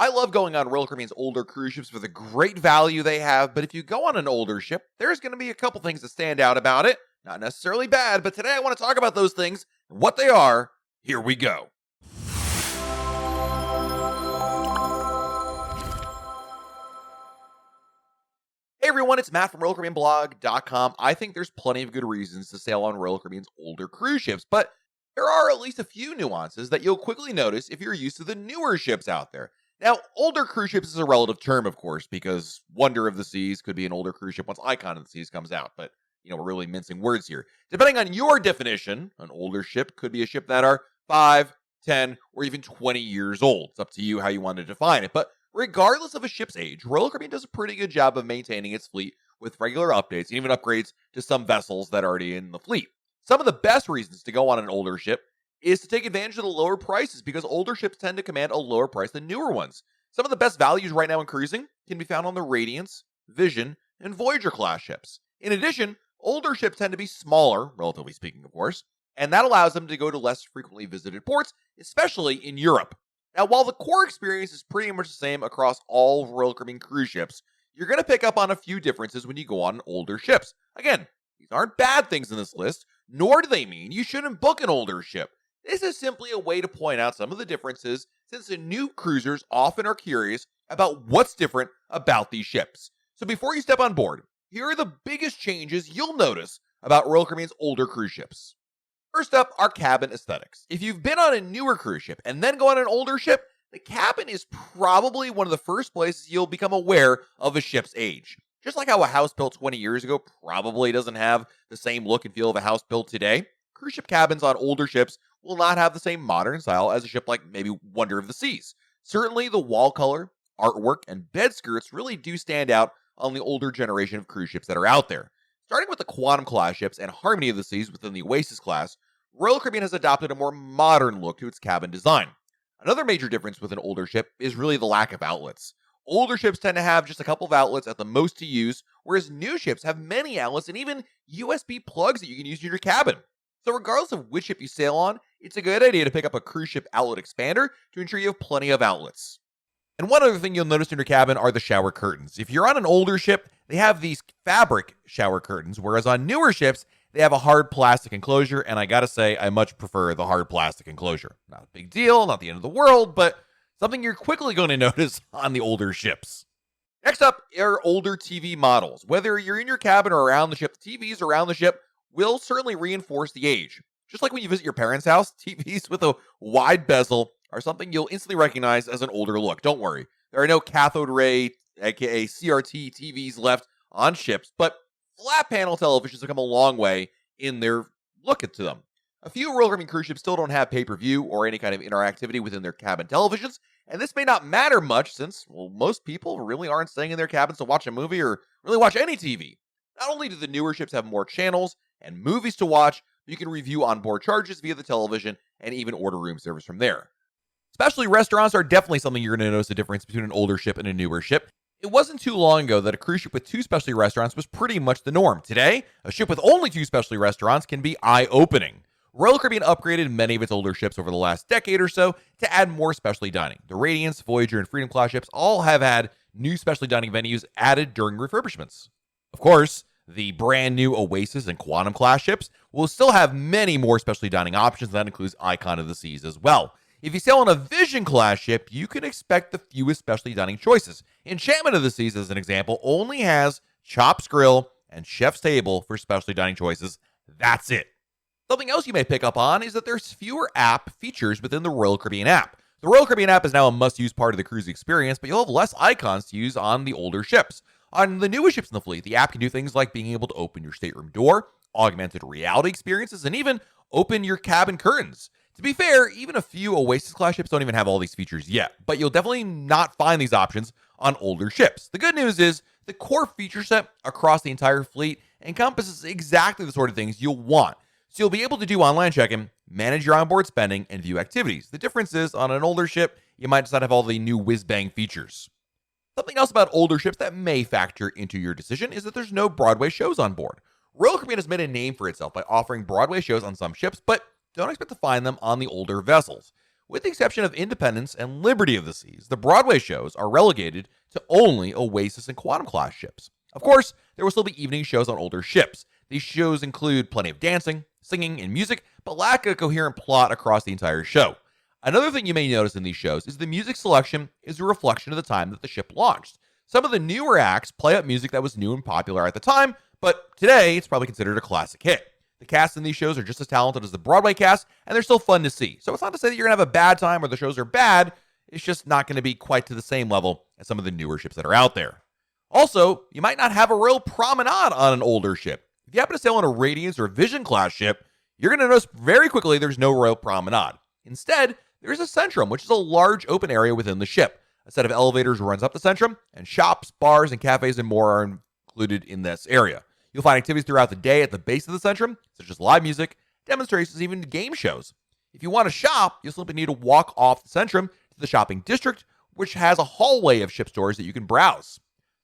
I love going on Royal Caribbean's older cruise ships for the great value they have, but if you go on an older ship, there's going to be a couple things that stand out about it. Not necessarily bad, but today I want to talk about those things and what they are. Here we go. Hey everyone, it's Matt from RoyalCaribbeanBlog.com. I think there's plenty of good reasons to sail on Royal Caribbean's older cruise ships, but there are at least a few nuances that you'll quickly notice if you're used to the newer ships out there. Now, older cruise ships is a relative term, of course, because Wonder of the Seas could be an older cruise ship once Icon of the Seas comes out, but we're really mincing words here. Depending on your definition, an older ship could be a ship that are 5, 10, or even 20 years old. It's up to you how you want to define it, but regardless of a ship's age, Royal Caribbean does a pretty good job of maintaining its fleet with regular updates and even upgrades to some vessels that are already in the fleet. Some of the best reasons to go on an older ship is to take advantage of the lower prices because older ships tend to command a lower price than newer ones. Some of the best values right now in cruising can be found on the Radiance, Vision, and Voyager class ships. In addition, older ships tend to be smaller, relatively speaking, of course, and that allows them to go to less frequently visited ports, especially in Europe. Now, while the core experience is pretty much the same across all Royal Caribbean cruise ships, you're going to pick up on a few differences when you go on older ships. Again, these aren't bad things in this list, nor do they mean you shouldn't book an older ship. This is simply a way to point out some of the differences since the new cruisers often are curious about what's different about these ships. So before you step on board, here are the biggest changes you'll notice about Royal Caribbean's older cruise ships. First up are cabin aesthetics. If you've been on a newer cruise ship and then go on an older ship, the cabin is probably one of the first places you'll become aware of a ship's age. Just like how a house built 20 years ago probably doesn't have the same look and feel of a house built today, cruise ship cabins on older ships will not have the same modern style as a ship like maybe Wonder of the Seas. Certainly the wall color, artwork, and bed skirts really do stand out on the older generation of cruise ships that are out there. Starting with the Quantum class ships and Harmony of the Seas within the Oasis class, Royal Caribbean has adopted a more modern look to its cabin design. Another major difference with an older ship is really the lack of outlets. Older ships tend to have just a couple of outlets at the most to use, whereas new ships have many outlets and even USB plugs that you can use in your cabin. So regardless of which ship you sail on, it's a good idea to pick up a cruise ship outlet expander to ensure you have plenty of outlets. And one other thing you'll notice in your cabin are the shower curtains. If you're on an older ship, they have these fabric shower curtains, whereas on newer ships, they have a hard plastic enclosure, and I gotta say, I much prefer the hard plastic enclosure. Not a big deal, not the end of the world, but something you're quickly going to notice on the older ships. Next up are older TV models. Whether you're in your cabin or around the ship, the TVs around the ship will certainly reinforce the age. Just like when you visit your parents' house, TVs with a wide bezel are something you'll instantly recognize as an older look. Don't worry. There are no cathode ray, aka CRT TVs left on ships, but flat panel televisions have come a long way in their look to them. A few Royal Caribbean cruise ships still don't have pay-per-view or any kind of interactivity within their cabin televisions, and this may not matter much since, most people really aren't staying in their cabins to watch a movie or really watch any TV. Not only do the newer ships have more channels and movies to watch, but you can review onboard charges via the television and even order room service from there. Especially restaurants are definitely something you're going to notice the difference between an older ship and a newer ship. It wasn't too long ago that a cruise ship with 2 specialty restaurants was pretty much the norm. Today, a ship with only 2 specialty restaurants can be eye-opening. Royal Caribbean upgraded many of its older ships over the last decade or so to add more specialty dining. The Radiance, Voyager, and Freedom class ships all have had new specialty dining venues added during refurbishments. Of course, the brand new Oasis and Quantum class ships will still have many more specialty dining options. That includes Icon of the Seas as well. If you sail on a Vision class ship, you can expect the fewest specialty dining choices. Enchantment of the Seas, as an example, only has Chops Grill and Chef's Table for specialty dining choices. That's it. Something else you may pick up on is that there's fewer app features within the Royal Caribbean app. The Royal Caribbean app is now a must-use part of the cruise experience, but you'll have less icons to use on the older ships. On the newest ships in the fleet, the app can do things like being able to open your stateroom door, augmented reality experiences, and even open your cabin curtains. To be fair, even a few Oasis class ships don't even have all these features yet, but you'll definitely not find these options on older ships. The good news is the core feature set across the entire fleet encompasses exactly the sort of things you'll want. So you'll be able to do online check-in, manage your onboard spending, and view activities. The difference is on an older ship, you might just not have all the new whiz-bang features. Something else about older ships that may factor into your decision is that there's no Broadway shows on board. Royal Caribbean has made a name for itself by offering Broadway shows on some ships, but don't expect to find them on the older vessels. With the exception of Independence and Liberty of the Seas, the Broadway shows are relegated to only Oasis and Quantum class ships. Of course, there will still be evening shows on older ships. These shows include plenty of dancing, singing, and music, but lack a coherent plot across the entire show. Another thing you may notice in these shows is the music selection is a reflection of the time that the ship launched. Some of the newer acts play up music that was new and popular at the time, but today it's probably considered a classic hit. The cast in these shows are just as talented as the Broadway cast, and they're still fun to see. So it's not to say that you're going to have a bad time or the shows are bad. It's just not going to be quite to the same level as some of the newer ships that are out there. Also, you might not have a royal promenade on an older ship. If you happen to sail on a Radiance or Vision class ship, you're going to notice very quickly there's no royal promenade. Instead, there's a centrum, which is a large open area within the ship. A set of elevators runs up the centrum, and shops, bars, and cafes and more are included in this area. You'll find activities throughout the day at the base of the centrum, such as live music, demonstrations, even game shows. If you want to shop, you'll simply need to walk off the centrum to the shopping district, which has a hallway of ship stores that you can browse.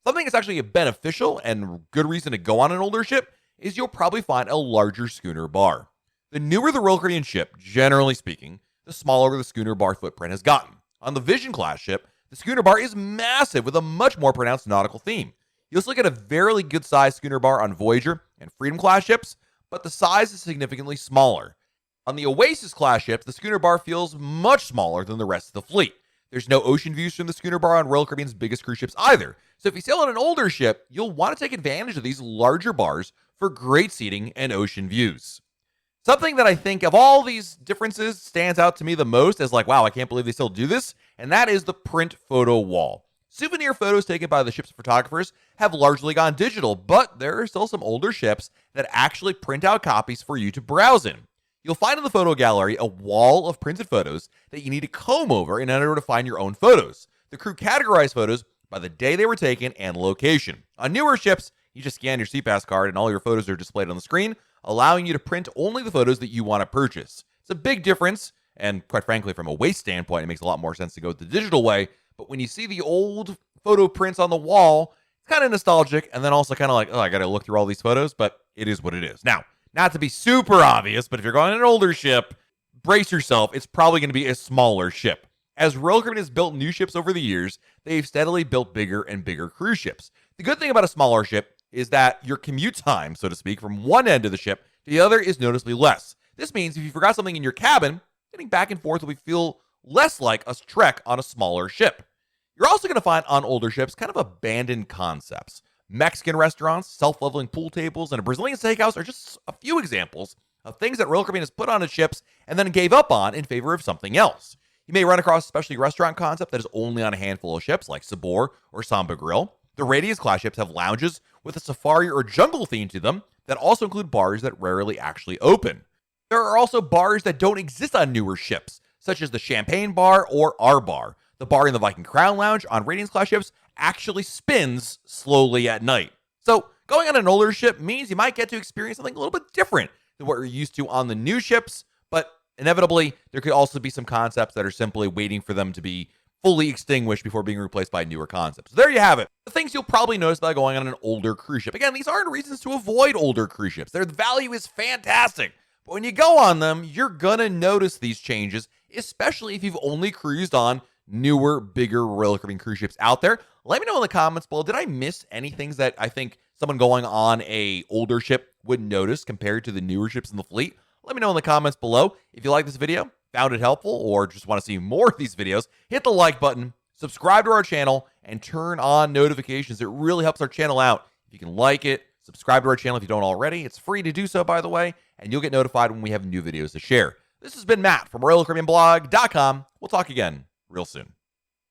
Something that's actually a beneficial and good reason to go on an older ship is you'll probably find a larger schooner bar. The newer the Royal Caribbean ship, generally speaking, the smaller the schooner bar footprint has gotten. On the Vision class ship, the schooner bar is massive with a much more pronounced nautical theme. You'll still get a very good sized schooner bar on Voyager and Freedom class ships, but the size is significantly smaller. On the Oasis class ships, the schooner bar feels much smaller than the rest of the fleet. There's no ocean views from the schooner bar on Royal Caribbean's biggest cruise ships either. So if you sail on an older ship, you'll want to take advantage of these larger bars for great seating and ocean views. Something that I think of all these differences stands out to me the most as like, wow, I can't believe they still do this, and that is the print photo wall. Souvenir photos taken by the ship's photographers have largely gone digital, but there are still some older ships that actually print out copies for you to browse in. You'll find in the photo gallery a wall of printed photos that you need to comb over in order to find your own photos. The crew categorize photos by the day they were taken and location. On newer ships, you just scan your CPAS card and all your photos are displayed on the screen, allowing you to print only the photos that you want to purchase. It's a big difference, and quite frankly, from a waste standpoint, it makes a lot more sense to go the digital way. But when you see the old photo prints on the wall, it's kind of nostalgic, and then also kind of like, oh, I got to look through all these photos, but it is what it is. Now, not to be super obvious, but if you're going on an older ship, brace yourself. It's probably going to be a smaller ship. As Royal Caribbean has built new ships over the years, they've steadily built bigger and bigger cruise ships. The good thing about a smaller ship is that your commute time, so to speak, from one end of the ship to the other is noticeably less. This means if you forgot something in your cabin, getting back and forth will feel less like a trek on a smaller ship. You're also going to find on older ships kind of abandoned concepts. Mexican restaurants, self-leveling pool tables, and a Brazilian steakhouse are just a few examples of things that Royal Caribbean has put on its ships and then gave up on in favor of something else. You may run across a specialty restaurant concept that is only on a handful of ships like Sabor or Samba Grill. The Radiance class ships have lounges with a safari or jungle theme to them that also include bars that rarely actually open. There are also bars that don't exist on newer ships, such as the Champagne Bar or our bar. The bar in the Viking Crown Lounge on Radiance class ships actually spins slowly at night. So going on an older ship means you might get to experience something a little bit different than what you're used to on the new ships, but inevitably there could also be some concepts that are simply waiting for them to be fully extinguished before being replaced by newer concepts. So there you have it. The things you'll probably notice by going on an older cruise ship. Again, these aren't reasons to avoid older cruise ships. Their value is fantastic. But when you go on them, you're going to notice these changes, especially if you've only cruised on newer, bigger Royal Caribbean cruise ships out there. Let me know in the comments below, did I miss any things that I think someone going on a older ship would notice compared to the newer ships in the fleet? Let me know in the comments below. If you like this video, found it helpful, or just want to see more of these videos, hit the like button, subscribe to our channel, and turn on notifications. It really helps our channel out. If you can like it, subscribe to our channel if you don't already. It's free to do so, by the way, and you'll get notified when we have new videos to share. This has been Matt from RoyalCaribbeanBlog.com. We'll talk again real soon.